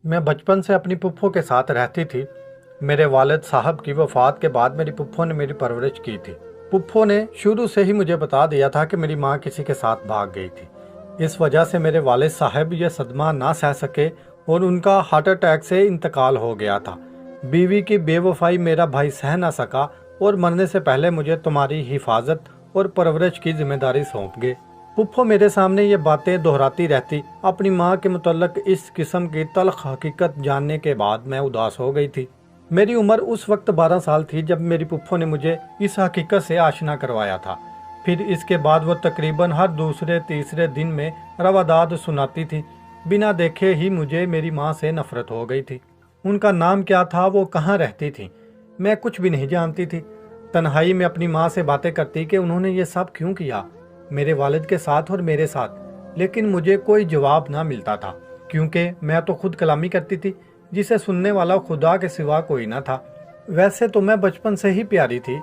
मैं बचपन से अपनी पुप्पो के साथ रहती थी। मेरे वालिद साहब की वफ़ात के बाद मेरी पुप्पो ने मेरी परवरिश की थी। पुप्पो ने शुरू से ही मुझे बता दिया था कि मेरी माँ किसी के साथ भाग गई थी। इस वजह से मेरे वालिद साहब ये सदमा ना सह सके और उनका हार्ट अटैक से इंतकाल हो गया था। बीवी की बेवफाई मेरा भाई सह ना सका और मरने से पहले मुझे तुम्हारी हिफाजत और परवरिश की जिम्मेदारी सौंप गए। पुप्पो मेरे सामने ये बातें दोहराती रहती। अपनी माँ के मुतल्लक इस किस्म की तल्ख हकीकत जानने के बाद मैं उदास हो गई थी। मेरी उम्र उस वक्त 12 साल थी जब मेरी पुप्पो ने मुझे इस हकीकत से आशना करवाया था। फिर इसके बाद वो तकरीबन हर दूसरे तीसरे दिन में रवादाद सुनाती थी। बिना देखे ही मुझे मेरी माँ से नफरत हो गई थी। उनका नाम क्या था, वो कहाँ रहती थी, मैं कुछ भी नहीं जानती थी। तन्हाई में अपनी माँ से बातें करती कि उन्होंने ये सब क्यों किया, मेरे वालिद के साथ और मेरे साथ। लेकिन मुझे कोई जवाब ना मिलता था, क्योंकि मैं तो खुद कलामी करती थी जिसे सुनने वाला खुदा के सिवा कोई ना था। वैसे तो मैं बचपन से ही प्यारी थी,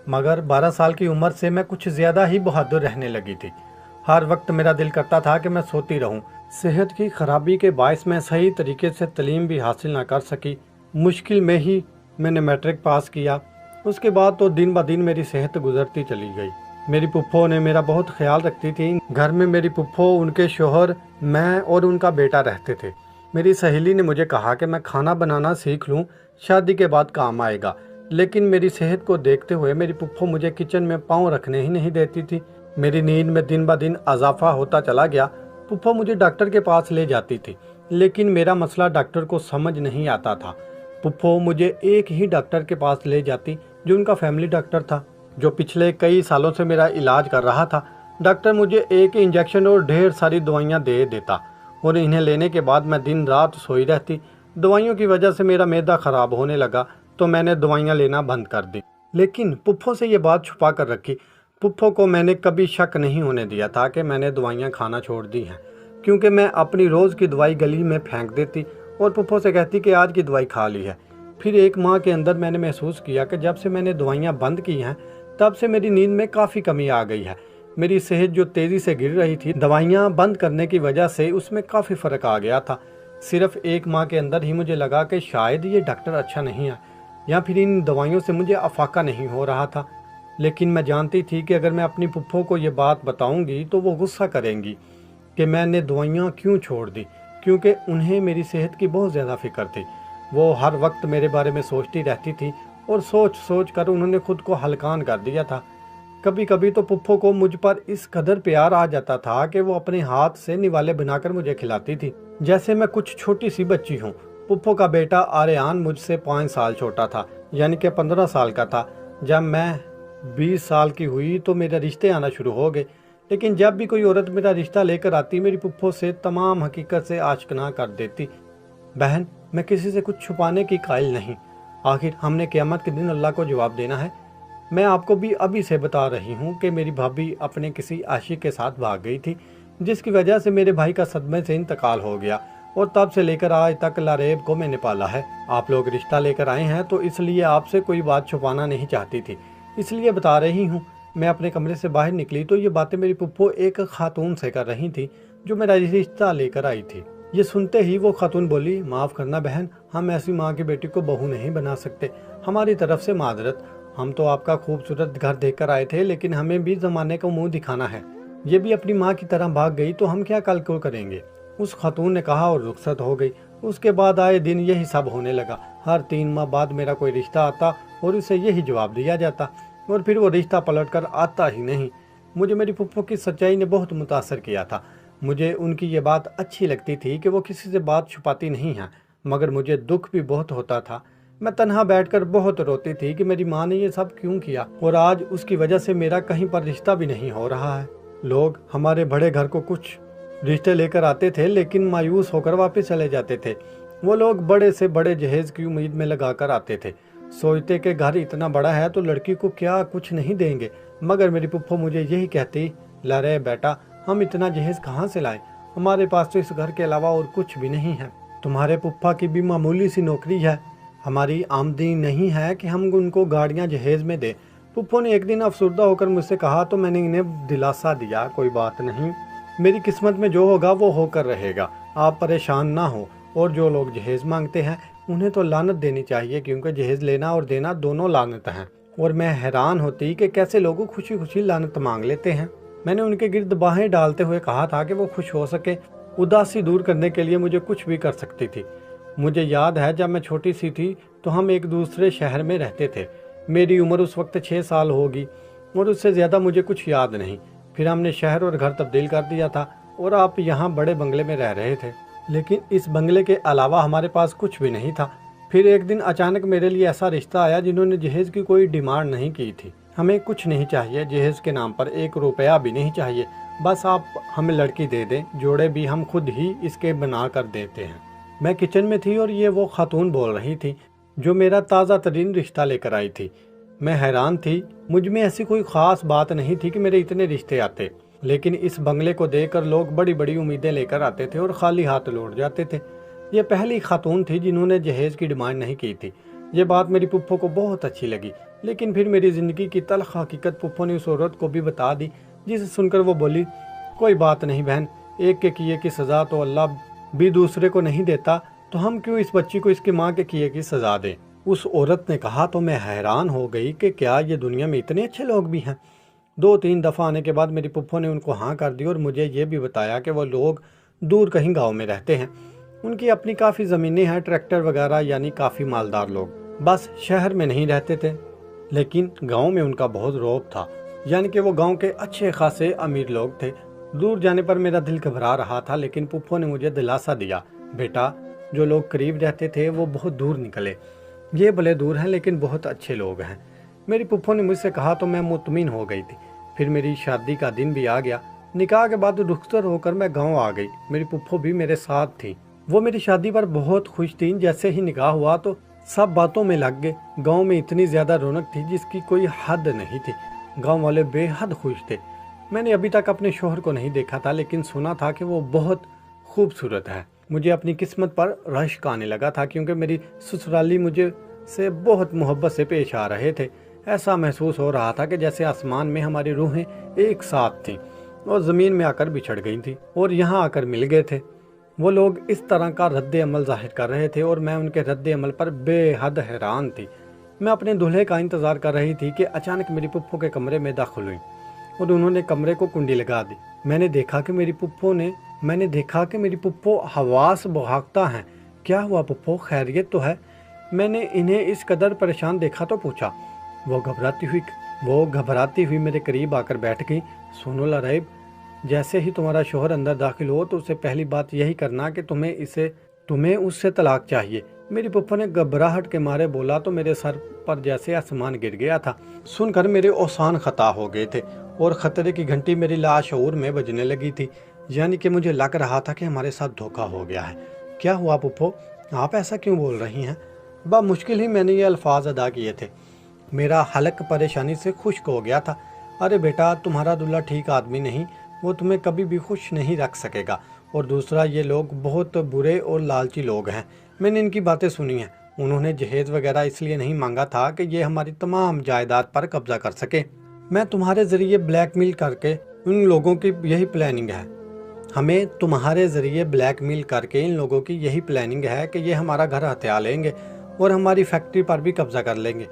मगर 12 साल की उम्र से मैं कुछ ज्यादा ही बहादुर रहने लगी थी। हर वक्त मेरा दिल करता था कि मैं सोती रहूं। सेहत की खराबी के बायस मैं सही तरीके से तालीम भी हासिल ना कर सकी। मुश्किल में ही मैंने मैट्रिक पास किया। उसके बाद तो दिन ब दिन मेरी सेहत गुजरती चली गई। मेरी पुप्पो ने मेरा बहुत ख्याल रखती थी। घर में मेरी पुप्पो, उनके शोहर, मैं और उनका बेटा रहते थे। मेरी सहेली ने मुझे कहा कि मैं खाना बनाना सीख लूं, शादी के बाद काम आएगा। लेकिन मेरी सेहत को देखते हुए मेरी पुप्पो मुझे किचन में पाँव रखने ही नहीं देती थी। मेरी नींद में दिन ब दिन इजाफा होता चला गया। पुप्पो मुझे डॉक्टर के पास ले जाती थी, लेकिन मेरा मसला डॉक्टर को समझ नहीं आता था। पुप्पो मुझे एक ही डॉक्टर के पास ले जाती जो उनका फैमिली डॉक्टर था, जो पिछले कई सालों से मेरा इलाज कर रहा था। डॉक्टर मुझे एक इंजेक्शन और ढेर सारी दवाइयाँ दे देता और इन्हें लेने के बाद मैं दिन रात सोई रहती। दवाइयों की वजह से मेरा मैदा खराब होने लगा तो मैंने दवाइयाँ लेना बंद कर दी, लेकिन पुप्पो से ये बात छुपा कर रखी। पुप्पो को मैंने कभी शक नहीं होने दिया था कि मैंने दवाइयाँ खाना छोड़ दी हैं, क्योंकि मैं अपनी रोज़ की दवाई गली में फेंक देती और पुप्पो से कहती कि आज की दवाई खा ली है। फिर एक माह के अंदर मैंने महसूस किया कि जब से मैंने दवाइयाँ बंद की हैं तब से मेरी नींद में काफ़ी कमी आ गई है। मेरी सेहत जो तेज़ी से गिर रही थी, दवाइयाँ बंद करने की वजह से उसमें काफ़ी फ़र्क आ गया था। सिर्फ एक माह के अंदर ही मुझे लगा कि शायद ये डॉक्टर अच्छा नहीं है, या फिर इन दवाइयों से मुझे अफाका नहीं हो रहा था। लेकिन मैं जानती थी कि अगर मैं अपनी पुप्पो को ये बात बताऊंगी तो वो गुस्सा करेंगी कि मैंने दवाइयाँ क्यों छोड़ दी, क्योंकि उन्हें मेरी सेहत की बहुत ज़्यादा फिक्र थी। वो हर वक्त मेरे बारे में सोचती रहती थी और सोच सोच कर उन्होंने खुद को हलकान कर दिया था। कभी कभी तो पुप्पो को मुझ पर इस कदर प्यार आ जाता था कि वो अपने हाथ से निवाले बनाकर मुझे खिलाती थी, जैसे मैं कुछ छोटी सी बच्ची हूँ। पुप्पो का बेटा आर्यान मुझसे 5 साल छोटा था, यानी कि 15 साल का था। जब मैं 20 साल की हुई तो मेरे रिश्ते आना शुरू हो गए। लेकिन जब भी कोई औरत मेरा रिश्ता लेकर आती, मेरी पुप्पो से तमाम हकीकत से आशना कर देती। बहन, मैं किसी से कुछ छुपाने की कायल नहीं। आखिर हमने क़यामत के दिन अल्लाह को जवाब देना है। मैं आपको भी अभी से बता रही हूँ कि मेरी भाभी अपने किसी आशिक के साथ भाग गई थी, जिसकी वजह से मेरे भाई का सदमे से इंतकाल हो गया और तब से लेकर आज तक लारेब को मैंने पाला है। आप लोग रिश्ता लेकर आए हैं तो इसलिए आपसे कोई बात छुपाना नहीं चाहती थी, इसलिए बता रही हूँ। मैं अपने कमरे से बाहर निकली तो ये बातें मेरी पुप्पो एक खातून से कर रही थी जो मेरा रिश्ता लेकर आई थी। ये सुनते ही वो खातून बोली, माफ़ करना बहन, हम ऐसी माँ की बेटी को बहू नहीं बना सकते, हमारी तरफ से माजरत। हम तो आपका खूबसूरत घर देखकर आए थे, लेकिन हमें भी ज़माने को मुंह दिखाना है। ये भी अपनी माँ की तरह भाग गई तो हम क्या कल को करेंगे, उस खातून ने कहा और रुखसत हो गई। उसके बाद आए दिन यही सब होने लगा। हर 3 माह बाद मेरा कोई रिश्ता आता और उसे यही जवाब दिया जाता, और फिर वो रिश्ता पलट कर आता ही नहीं। मुझे मेरी पुप्पो की सच्चाई ने बहुत मुतासर किया था। मुझे उनकी ये बात अच्छी लगती थी कि वो किसी से बात छुपाती नहीं हैं, मगर मुझे दुख भी बहुत होता था। मैं तन्हा बैठकर बहुत रोती थी कि मेरी माँ ने ये सब क्यों किया, और आज उसकी वजह से मेरा कहीं पर रिश्ता भी नहीं हो रहा है। लोग हमारे बड़े घर को कुछ रिश्ते लेकर आते थे, लेकिन मायूस होकर वापस चले जाते थे। वो लोग बड़े से बड़े जहेज की उम्मीद में लगा कर आते थे, सोचते कि घर इतना बड़ा है तो लड़की को क्या कुछ नहीं देंगे। मगर मेरी पुप्पो मुझे यही कहती, ला रे बेटा, हम इतना जहेज कहाँ से लाएं, हमारे पास तो इस घर के अलावा और कुछ भी नहीं है। तुम्हारे पुप्पा की भी मामूली सी नौकरी है, हमारी आमदनी नहीं है कि हम उनको गाड़ियाँ जहेज में दें। पुप्पो ने एक दिन अफसरदा होकर मुझसे कहा तो मैंने इन्हें दिलासा दिया, कोई बात नहीं, मेरी किस्मत में जो होगा वो होकर रहेगा, आप परेशान ना हो। اور جو لوگ جہیز مانگتے ہیں انہیں تو لعنت دینی چاہیے، کیونکہ جہیز لینا اور دینا دونوں لعنت ہیں۔ اور میں حیران ہوتی کہ کیسے لوگ خوشی خوشی لعنت مانگ لیتے ہیں۔ میں نے ان کے گرد باہیں ڈالتے ہوئے کہا تھا کہ وہ خوش ہو سکے، اداسی دور کرنے کے لیے مجھے کچھ بھی کر سکتی تھی۔ مجھے یاد ہے جب میں چھوٹی سی تھی تو ہم ایک دوسرے شہر میں رہتے تھے۔ میری عمر اس وقت 6 سال ہوگی اور اس سے زیادہ مجھے کچھ یاد نہیں۔ پھر ہم نے شہر اور گھر تبدیل کر دیا تھا اور آپ یہاں بڑے بنگلے میں رہ رہے تھے، لیکن اس بنگلے کے علاوہ ہمارے پاس کچھ بھی نہیں تھا۔ پھر ایک دن اچانک میرے لیے ایسا رشتہ آیا جنہوں نے جہیز کی کوئی ڈیمانڈ نہیں کی تھی۔ ہمیں کچھ نہیں چاہیے، جہیز کے نام پر 1 روپیہ بھی نہیں چاہیے، بس آپ ہمیں لڑکی دے دیں، جوڑے بھی ہم خود ہی اس کے بنا کر دیتے ہیں۔ میں کچن میں تھی اور یہ وہ خاتون بول رہی تھی جو میرا تازہ ترین رشتہ لے کر آئی تھی۔ میں حیران تھی، مجھ میں ایسی کوئی خاص بات نہیں تھی کہ میرے اتنے رشتے آتے، لیکن اس بنگلے کو دیکھ کر لوگ بڑی بڑی امیدیں لے کر آتے تھے اور خالی ہاتھ لوٹ جاتے تھے۔ یہ پہلی خاتون تھی جنہوں نے جہیز کی ڈیمانڈ نہیں کی تھی۔ یہ بات میری پھپھو کو بہت اچھی لگی، لیکن پھر میری زندگی کی تلخ حقیقت پھپھو نے اس عورت کو بھی بتا دی، جسے سن کر وہ بولی، کوئی بات نہیں بہن، ایک کے کیے کی سزا تو اللہ بھی دوسرے کو نہیں دیتا، تو ہم کیوں اس بچی کو اس کی ماں کے کیے کی سزا دیں۔ اس عورت نے کہا تو میں حیران ہو گئی کہ کیا یہ دنیا میں اتنے اچھے لوگ بھی ہیں۔ 2-3 دفعہ آنے کے بعد میری پھپھو نے ان کو ہاں کر دی اور مجھے یہ بھی بتایا کہ وہ لوگ دور کہیں گاؤں میں رہتے ہیں، ان کی اپنی کافی زمینیں ہیں، ٹریکٹر وغیرہ، یعنی کافی مالدار لوگ، بس شہر میں نہیں رہتے تھے، لیکن گاؤں میں ان کا بہت روب تھا، یعنی کہ وہ گاؤں کے اچھے خاصے امیر لوگ تھے۔ دور جانے پر میرا دل گھبرا رہا تھا، لیکن پھپھو نے مجھے دلاسا دیا، بیٹا جو لوگ قریب رہتے تھے وہ بہت دور نکلے، یہ بھلے دور ہیں لیکن بہت اچھے لوگ ہیں۔ میری پھپھو نے مجھ سے کہا تو میں مطمئن ہو گئی تھی۔ پھر میری شادی کا دن بھی آ گیا۔ نکاح کے بعد رخصت ہو کر میں گاؤں آ گئی، میری پھپھو بھی میرے ساتھ تھی۔ وہ میری شادی پر بہت خوش تھیں۔ جیسے ہی نکاح ہوا تو سب باتوں میں لگ گئے۔ گاؤں میں اتنی زیادہ رونق تھی جس کی کوئی حد نہیں تھی۔ گاؤں والے بے حد خوش تھے۔ میں نے ابھی تک اپنے شوہر کو نہیں دیکھا تھا، لیکن سنا تھا کہ وہ بہت خوبصورت ہے۔ مجھے اپنی قسمت پر رشک آنے لگا تھا، کیونکہ میری سسرالی مجھے سے بہت محبت سے پیش آ رہے تھے۔ ایسا محسوس ہو رہا تھا کہ جیسے آسمان میں ہماری روحیں ایک ساتھ تھیں اور زمین میں آ کر بچھڑ گئی تھیں اور یہاں آ کر مل گئے تھے۔ وہ لوگ اس طرح کا رد عمل ظاہر کر رہے تھے اور میں ان کے رد عمل پر بے حد حیران تھی۔ میں اپنے دولہے کا انتظار کر رہی تھی کہ اچانک میری پھپھو کے کمرے میں داخل ہوئی اور انہوں نے کمرے کو کنڈی لگا دی۔ میں نے دیکھا کہ میری پھپھو حواس بھاگتا ہیں۔ کیا ہوا پھپھو، خیریت تو ہے؟ میں نے انہیں اس قدر پریشان دیکھا تو پوچھا۔ وہ گھبراتی ہوئی میرے قریب آ کر بیٹھ گئی۔ سنو لریب، جیسے ہی تمہارا شوہر اندر داخل ہو تو اسے پہلی بات یہی کرنا کہ تمہیں اس سے طلاق چاہیے۔ میری پھپھو نے گھبراہٹ کے مارے بولا تو میرے سر پر جیسے آسمان گر گیا تھا۔ سن کر میرے اوسان خطا ہو گئے تھے اور خطرے کی گھنٹی میری لاشعور میں بجنے لگی تھی، یعنی کہ مجھے لگ رہا تھا کہ ہمارے ساتھ دھوکہ ہو گیا ہے۔ کیا ہوا پھپھو، آپ ایسا کیوں بول رہی ہیں؟ بمشکل ہی میں نے یہ الفاظ ادا کیے تھے۔ میرا حلق پریشانی سے خشک ہو گیا تھا۔ ارے بیٹا، تمہارا دلہا ٹھیک آدمی نہیں، وہ تمہیں کبھی بھی خوش نہیں رکھ سکے گا، اور دوسرا یہ لوگ بہت برے اور لالچی لوگ ہیں۔ میں نے ان کی باتیں سنی ہیں۔ انہوں نے جہیز وغیرہ اس لیے نہیں مانگا تھا کہ یہ ہماری تمام جائیداد پر قبضہ کر سکے۔ میں تمہارے ذریعے بلیک میل کر کے ان لوگوں کی یہی پلاننگ ہے کہ یہ ہمارا گھر ہتھیا لیں گے اور ہماری فیکٹری پر بھی قبضہ کر لیں گے۔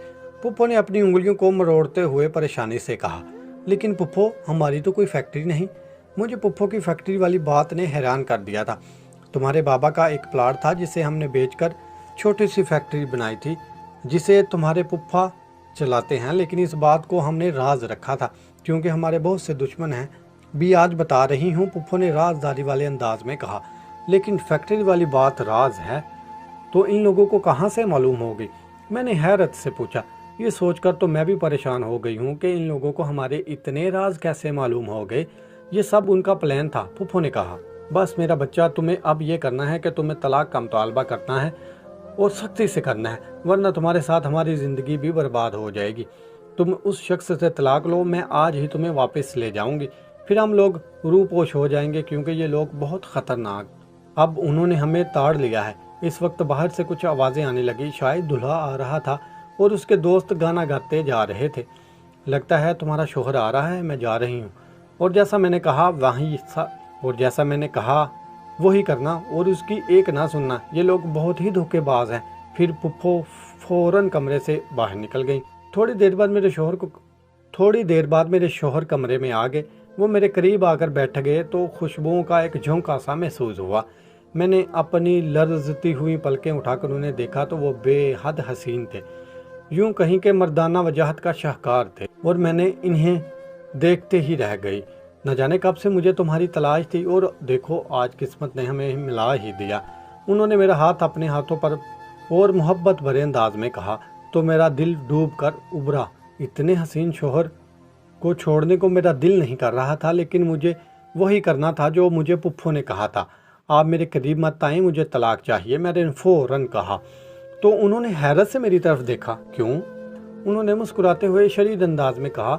پھپھو نے اپنی انگلیوں کو مروڑتے ہوئے پریشانی سے کہا، لیکن پھپھو، ہماری تو کوئی فیکٹری نہیں۔ مجھے پھپھو کی فیکٹری والی بات نے حیران کر دیا تھا۔ تمہارے بابا کا ایک پلاٹ تھا جسے ہم نے بیچ کر چھوٹی سی فیکٹری بنائی تھی جسے تمہارے پھپھا چلاتے ہیں، لیکن اس بات کو ہم نے راز رکھا تھا کیونکہ ہمارے بہت سے دشمن ہیں۔ بھی آج بتا رہی ہوں، پھپھو نے رازداری والے انداز میں کہا۔ لیکن فیکٹری والی بات راز ہے تو ان لوگوں کو کہاں سے معلوم ہوگی؟ میں نے حیرت سے پوچھا۔ یہ سوچ کر تو میں بھی پریشان ہو گئی ہوں کہ ان لوگوں کو ہمارے اتنے راز کیسے معلوم ہو گئے۔ یہ سب ان کا پلان تھا، پھپھو نے کہا۔ بس میرا بچہ، تمہیں اب یہ کرنا ہے کہ تمہیں طلاق کا مطالبہ کرنا ہے اور سختی سے کرنا ہے، ورنہ تمہارے ساتھ ہماری زندگی بھی برباد ہو جائے گی۔ تم اس شخص سے طلاق لو، میں آج ہی تمہیں واپس لے جاؤں گی، پھر ہم لوگ روپوش ہو جائیں گے کیونکہ یہ لوگ بہت خطرناک۔ اب انہوں نے ہمیں تاڑ لیا ہے۔ اس وقت باہر سے کچھ آوازیں آنے لگی، شاید دلہا آ رہا تھا اور اس کے دوست گانا گاتے جا رہے تھے۔ لگتا ہے تمہارا شوہر آ رہا ہے، میں جا رہی ہوں۔ اور جیسا میں نے کہا वही करना और उसकी एक ना सुनना। ये लोग बहुत ही धोखेबाज हैं। फिर पुप्पो फौरन कमरे से बाहर निकल गई। थोड़ी देर बाद मेरे शौहर कमरे में आ गए। वो मेरे करीब आकर बैठ गए तो खुशबुओं का एक झोंका सा महसूस हुआ। मैंने अपनी लर्जती हुई पलकें उठाकर उन्हें देखा तो वो बेहद हसीन थे, यूं कहीं के मर्दाना वजाहत का शाहकार थे, और मैंने इन्हें देखते ही रह गई। न जाने कब से मुझे तुम्हारी तलाश थी, और देखो आज किस्मत ने हमें मिला ही दिया। उन्होंने मेरा हाथ अपने हाथों पर और मोहब्बत भरे अंदाज में कहा तो मेरा दिल डूब कर उभरा। इतने हसीन शौहर को छोड़ने को मेरा दिल नहीं कर रहा था, लेकिन मुझे वही करना था जो मुझे पुप्पो ने कहा था। आप मेरे करीब मत आएं, मुझे तलाक चाहिए, मैंने फौरन कहा। तो उन्होंने हैरत से मेरी तरफ देखा। क्यों? उन्होंने मुस्कुराते हुए शरीर अंदाज में कहा।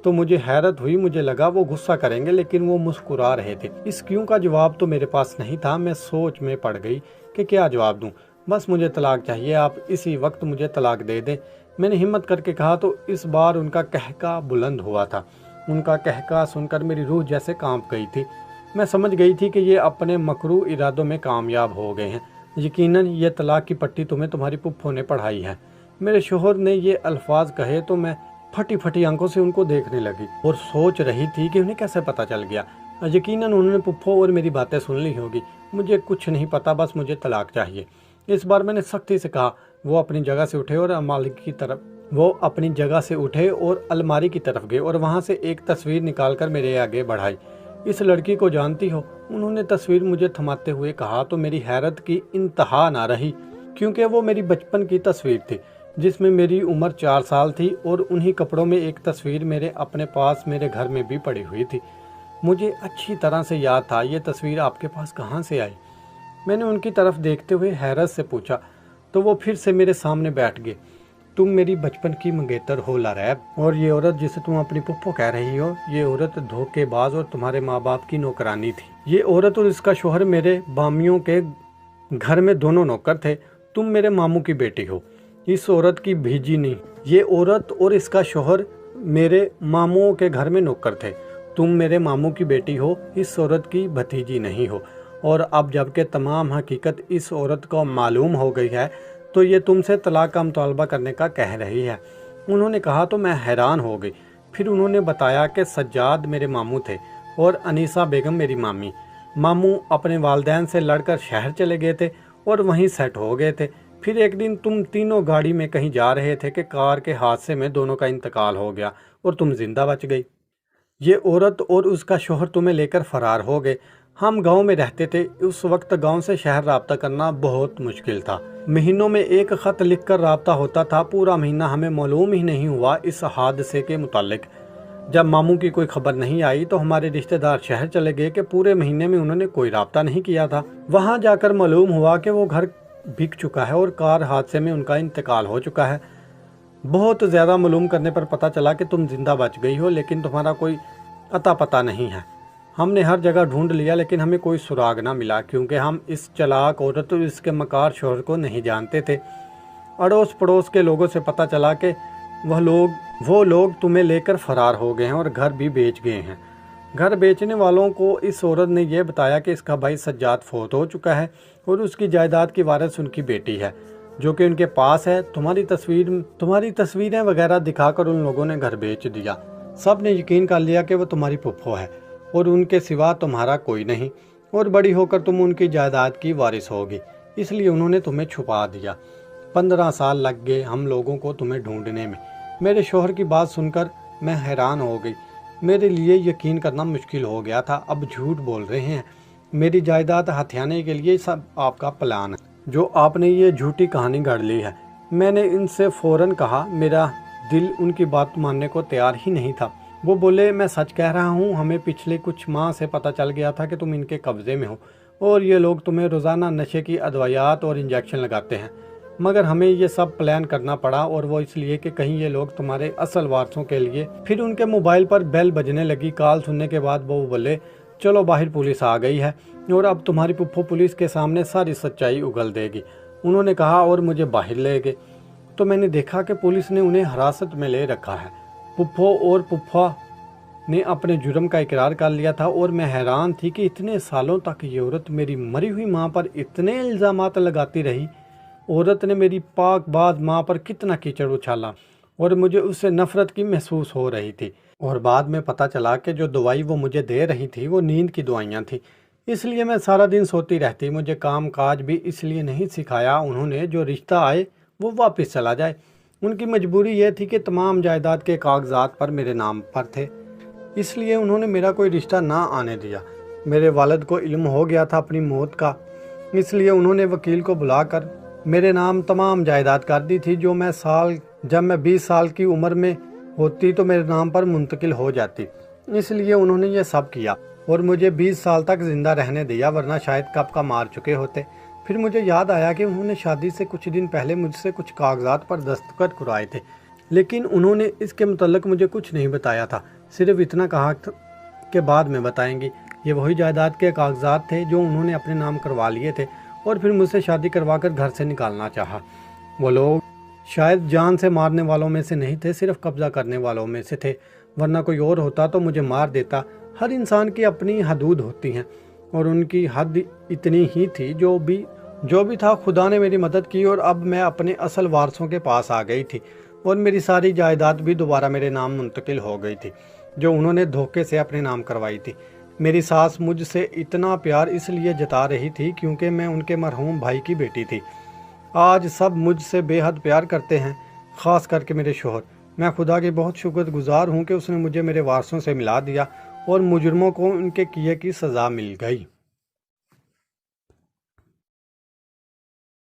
तो मुझे हैरत हुई, मुझे लगा वो गुस्सा करेंगे, लेकिन वो मुस्कुरा रहे थे। इस क्यों का जवाब तो मेरे पास नहीं था। मैं सोच में पड़ गई कि क्या जवाब दूं। बस मुझे तलाक चाहिए, आप इसी वक्त मुझे तलाक दे दें, मैंने हिम्मत करके कहा। तो इस बार उनका कहका बुलंद हुआ था। उनका कहका सुनकर मेरी रूह जैसे कांप गई थी। मैं समझ गई थी कि ये अपने मकरू इरादों में कामयाब हो गए हैं। यकीनन ये तलाक की पट्टी तुम्हें तुम्हारी पुप्पो ने पढ़ाई है। मेरे शोहर ने ये अल्फाज कहे तो मैं फटी फटी आंखों से उनको देखने लगी और सोच रही थी कि उन्हें कैसे पता चल गया। यकीनन उन्होंने पुप्पो और मेरी बातें सुन ली होगी। मुझे कुछ नहीं पता, बस मुझे तलाक चाहिए। इस बार मैंने सख्ती से कहा। वो अपनी जगह से उठे और अलमारी की तरफ गए और वहां से एक तस्वीर निकालकर मेरे आगे बढ़ाई। इस लड़की को जानती हो? उन्होंने तस्वीर मुझे थमाते हुए कहा तो मेरी हैरत की इंतहा ना रही, क्योंकि वो मेरी बचपन की तस्वीर थी जिसमें मेरी उम्र 4 साल थी, और उन्हीं कपड़ों में एक तस्वीर मेरे अपने पास मेरे घर में भी पड़ी हुई थी। मुझे अच्छी तरह से याद था। ये तस्वीर आपके पास कहाँ से आई? मैंने उनकी तरफ देखते हुए हैरत से पूछा। तो वो फिर से मेरे सामने बैठ गए। तुम मेरी बचपन की मंगेतर हो लारैब, और ये औरत जिसे तुम अपनी पुप्पो कह रही हो, ये औरत धोखेबाज और तुम्हारे माँ बाप की नौकरानी थी। ये औरत और इसका शौहर मेरे बामियों के घर में दोनों नौकर थे। तुम मेरे मामू की बेटी हो, इस औरत की भीजी नहीं। ये औरत और इसका शौहर मेरे मामुओं के घर में नौकर थे। तुम मेरे मामू की बेटी हो, इस औरत की भतीजी नहीं हो। और अब जबकि तमाम हकीकत इस औरत को मालूम हो गई है तो ये तुमसे तलाक का मुतालबा करने का कह रही है। उन्होंने कहा तो मैं हैरान हो गई। फिर उन्होंने बताया कि सज्जाद मेरे मामू थे और अनीसा बेगम मेरी मामी। मामू अपने वालिदैन से लड़कर शहर चले गए थे और वहीं सेट हो गए थे। फिर एक दिन तुम तीनों गाड़ी में कहीं जा रहे थे कि कार के हादसे में दोनों का इंतकाल हो गया और तुम जिंदा बच गई। ये औरत और उसका शौहर तुम्हें लेकर फरार हो गए। हम गांव में रहते थे। उस वक्त गांव से शहर राब्ता करना बहुत मुश्किल था। महीनों में एक खत लिखकर राब्ता होता था। पूरा महीना हमें मालूम ही नहीं हुआ इस हादसे के मुतालिक। जब मामू की कोई खबर नहीं आई तो हमारे रिश्तेदार शहर चले गए कि पूरे महीने में उन्होंने कोई राब्ता नहीं किया था। वहां जाकर मालूम हुआ कि वो घर बिक चुका है और कार हादसे में उनका इंतकाल हो चुका है। बहुत ज़्यादा मालूम करने पर पता चला कि तुम जिंदा बच गई हो, लेकिन तुम्हारा कोई अता पता नहीं है। हमने हर जगह ढूंढ लिया लेकिन हमें कोई सुराग ना मिला, क्योंकि हम इस चालाक औरत और इसके मकार शौहर को नहीं जानते थे। अड़ोस पड़ोस के लोगों से पता चला कि वो लोग तुम्हें लेकर फरार हो गए हैं और घर भी बेच गए हैं। घर बेचने वालों को इस औरत ने यह बताया कि इसका भाई सज्जाद फौत हो चुका है और उसकी जायदाद की वारिस उनकी बेटी है जो कि उनके पास है। तुम्हारी तस्वीरें वगैरह दिखाकर उन लोगों ने घर बेच दिया। सब ने यकीन कर लिया कि वो तुम्हारी पुप्पो है और उनके सिवा तुम्हारा कोई नहीं, और बड़ी होकर तुम उनकी जायदाद की वारिस होगी, इसलिए उन्होंने तुम्हें छुपा दिया। 15 साल लग गए हम लोगों को तुम्हें ढूंढने में। मेरे शौहर की बात सुनकर मैं हैरान हो गई। मेरे लिए यकीन करना मुश्किल हो गया था। अब झूठ बोल रहे हैं। मेरी जायदाद हथियाने के लिए सब आपका प्लान है, जो आपने ये झूठी कहानी गढ़ ली है। मैंने इनसे फौरन कहा। मेरा दिल उनकी बात मानने को तैयार ही नहीं था। वो बोले, मैं सच कह रहा हूँ, हमें पिछले कुछ माह से पता चल गया था कि तुम इनके कब्जे में हो और ये लोग तुम्हें रोज़ाना नशे की अदवायात और इंजेक्शन लगाते हैं। मगर हमें ये सब प्लान करना पड़ा, और वो इसलिए कि कहीं ये लोग तुम्हारे असल वारसों के लिए। फिर उनके मोबाइल पर बेल बजने लगी। कॉल सुनने के बाद वो बोले, चलो बाहर पुलिस आ गई है और अब तुम्हारी पुप्पो पुलिस के सामने सारी सच्चाई उगल देगी। उन्होंने कहा और मुझे बाहर ले गए तो मैंने देखा कि पुलिस ने उन्हें हिरासत में ले रखा है। पुप्पो और पुप्पा ने अपने जुर्म का इकरार कर लिया था और मैं हैरान थी कि इतने सालों तक ये औरत मेरी मरी हुई माँ पर इतने इल्ज़ामात लगाती रही। औरत ने मेरी पाकबाज माँ पर कितना कीचड़ उछाला और मुझे उससे नफ़रत की महसूस हो रही थी। और बाद में पता चला कि जो दवाई वो मुझे दे रही थी वो नींद की दवाइयाँ थी, इसलिए मैं सारा दिन सोती रहती। मुझे काम काज भी इसलिए नहीं सिखाया उन्होंने जो रिश्ता आए वो वापस चला जाए। उनकी मजबूरी ये थी कि तमाम जायदाद के कागजात पर मेरे नाम पर थे, इसलिए उन्होंने मेरा कोई रिश्ता ना आने दिया। मेरे वालिद को इल्म हो गया था अपनी मौत का, इसलिए उन्होंने वकील को बुलाकर मेरे नाम तमाम जायदाद कर दी थी, जो जब मैं 20 साल की उम्र में होती तो मेरे नाम पर मुंतकिल हो जाती। इसलिए उन्होंने ये सब किया और मुझे 20 साल तक ज़िंदा रहने दिया, वरना शायद कब का मार चुके होते। फिर मुझे याद आया कि उन्होंने शादी से कुछ दिन पहले मुझसे कुछ कागजात पर दस्तखत करवाए थे, लेकिन उन्होंने इसके मुतल्लिक मुझे कुछ नहीं बताया था, सिर्फ इतना कहा कि बाद में बताएंगी। ये वही जायदाद के कागजात थे जो उन्होंने अपने नाम करवा लिए थे और फिर मुझसे शादी करवा कर घर से निकालना चाहा। वो लोग शायद जान से मारने वालों में से नहीं थे, सिर्फ कब्जा करने वालों में से थे, वरना कोई और होता तो मुझे मार देता। हर इंसान की अपनी हदूद होती हैं और उनकी हद इतनी ही थी। जो भी था, खुदा ने मेरी मदद की और अब मैं अपने असल वारसों के पास आ गई थी और मेरी सारी जायदाद भी दोबारा मेरे नाम मुंतकिल हो गई थी, जो उन्होंने धोखे से अपने नाम करवाई थी। मेरी सास मुझसे इतना प्यार इसलिए जता रही थी क्योंकि मैं उनके मरहूम भाई की बेटी थी। आज सब मुझसे बेहद प्यार करते हैं, ख़ास करके मेरे शोहर। मैं खुदा की बहुत शुक्रगुजार हूँ कि उसने मुझे मेरे वारसों से मिला दिया और मुजरमों को उनके किए की सज़ा मिल गई।